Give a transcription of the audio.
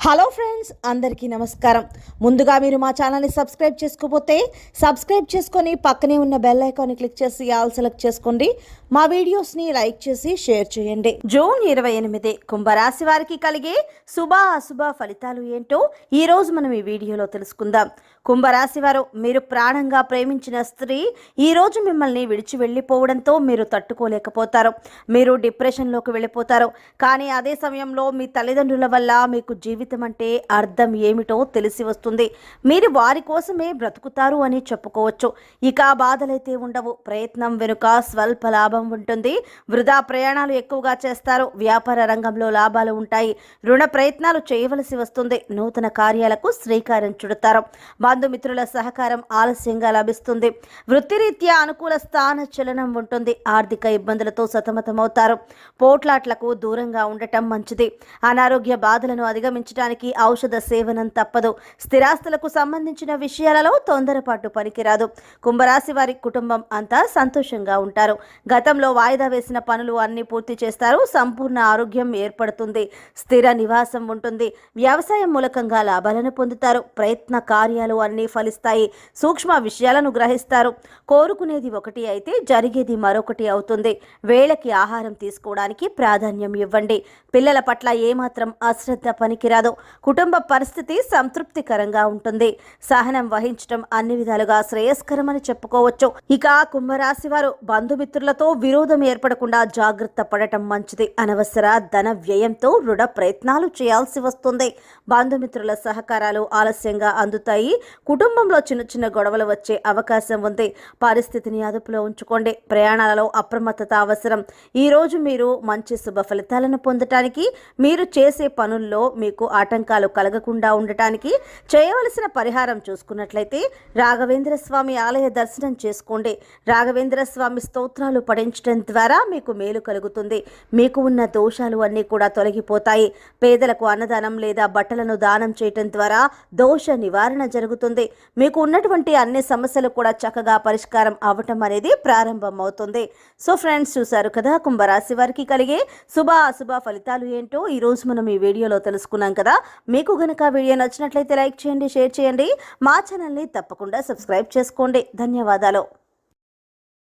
Hello friends, అందరికీ నమస్కారం. ముందుగా మీరు మా ఛానల్ని సబ్స్క్రైబ్ చేసుకోకపోతే సబ్స్క్రైబ్ చేసుకొని పక్కనే ఉన్న బెల్ ఐకాన్ని క్లిక్ చేసి ఆల్ సెలెక్ట్ చేసుకోండి. మా వీడియోస్ని లైక్ చేసి షేర్ చేయండి. జూన్ 28 కుంభరాశి వారికి కలిగే శుభ అశుభ ఫలితాలు ఏంటో ఈరోజు మనం ఈ వీడియోలో తెలుసుకుందాం. కుంభరాశి వారు, మీరు ప్రాణంగా ప్రేమించిన స్త్రీ ఈరోజు మిమ్మల్ని విడిచి వెళ్ళిపోవడంతో మీరు తట్టుకోలేకపోతారు. మీరు డిప్రెషన్లోకి వెళ్ళిపోతారు. కానీ అదే సమయంలో మీ తల్లిదండ్రుల వల్ల మీకు జీవితం అంటే అర్థం ఏమిటో తెలిసి వస్తుంది. మీరు వారి కోసమే బ్రతుకుతారు అని చెప్పుకోవచ్చు. ఇక బాధలైతే ఉండవు. ప్రయత్నం వెనుక స్వల్ప లాభం ఉంటుంది. వృధా ప్రయాణాలు ఎక్కువగా చేస్తారు. వ్యాపార రంగంలో లాభాలు ఉంటాయి. రుణ ప్రయత్నాలు చేయవలసి వస్తుంది. నూతన కార్యాలకు శ్రీకారం చుడతారు. బంధుమిత్రుల సహకారం ఆలస్యంగా లభిస్తుంది. వృత్తిరీత్యా అనుకూల స్థాన చలనం ఉంటుంది. ఆర్థిక ఇబ్బందులతో సతమతమవుతారు. పోట్లాట్లకు దూరంగా ఉండటం మంచిది. అనారోగ్య బాధలను అధిగమించడానికి ఔషధ సేవనం తప్పదు. స్థిరాస్తులకు సంబంధించిన విషయాలలో తొందరపాటు పనికిరాదు. కుంభరాశి వారి కుటుంబం అంతా సంతోషంగా ఉంటారు. గతంలో వాయిదా వేసిన పనులు అన్ని పూర్తి చేస్తారు. సంపూర్ణ ఆరోగ్యం ఏర్పడుతుంది. స్థిర నివాసం ఉంటుంది. వ్యవసాయం మూలకంగా లాభాలను పొందుతారు. ప్రయత్న కార్యాలు అన్నీ ఫలిస్తాయి. సూక్ష్మ విషయాలను గ్రహిస్తారు. కోరుకునేది ఒకటి అయితే జరిగేది మరొకటి అవుతుంది. వేళకి ఆహారం తీసుకోవడానికి ప్రాధాన్యం ఇవ్వండి. పిల్లల పట్ల ఏమాత్రం అశ్రద్ధ పనికిరాదు. కుటుంబ పరిస్థితి సంతృప్తికరంగా ఉంటుంది. సహనం వహించడం అన్ని విధాలుగా శ్రేయస్కరమని చెప్పుకోవచ్చు. ఇక కుంభరాశి వారు బంధుమిత్రులతో విరోధం ఏర్పడకుండా జాగ్రత్త పడటం మంచిది. అనవసర ధన వ్యయంతో రుణ ప్రయత్నాలు చేయాల్సి వస్తుంది. బంధుమిత్రుల సహకారాలు ఆలస్యంగా అందుతాయి. కుటుంబంలో చిన్న చిన్న గొడవలు వచ్చే అవకాశం ఉంది. పరిస్థితిని అదుపులో ఉంచుకోండి. ప్రయాణాలలో అప్రమత్తత అవసరం. ఈరోజు మీరు మంచి శుభ ఫలితాలను పొందటానికి, మీరు చేసే పనుల్లో మీకు ఆటంకాలు కలగకుండా ఉండటానికి చేయవలసిన పరిహారం చూసుకున్నట్లయితే రాఘవేంద్ర స్వామి ఆలయ దర్శనం చేసుకోండి. రాఘవేంద్ర స్వామి స్తోత్రాలు పఠించడం ద్వారా మీకు మేలు కలుగుతుంది. మీకు ఉన్న దోషాలు అన్నీ కూడా తొలగిపోతాయి. పేదలకు అన్నదానం లేదా బట్టలను దానం చేయటం ద్వారా దోష నివారణ జరుగుతుంది. మీకు ఉన్నటువంటి అన్ని సమస్యలు కూడా చక్కగా పరిష్కారం అవ్వటం అనేది ప్రారంభం అవుతుంది. సో ఫ్రెండ్స్, చూసారు కదా కుంభరాశి వారికి కలిగే శుభ అశుభ ఫలితాలు ఏంటో ఈరోజు మనం ఈ వీడియోలో తెలుసుకున్నాం కదా. మీకు గనుక వీడియో నచ్చినట్లయితే లైక్ చేయండి, షేర్ చేయండి. మా ఛానల్ని తప్పకుండా సబ్స్క్రైబ్ చేసుకోండి. ధన్యవాదాలు.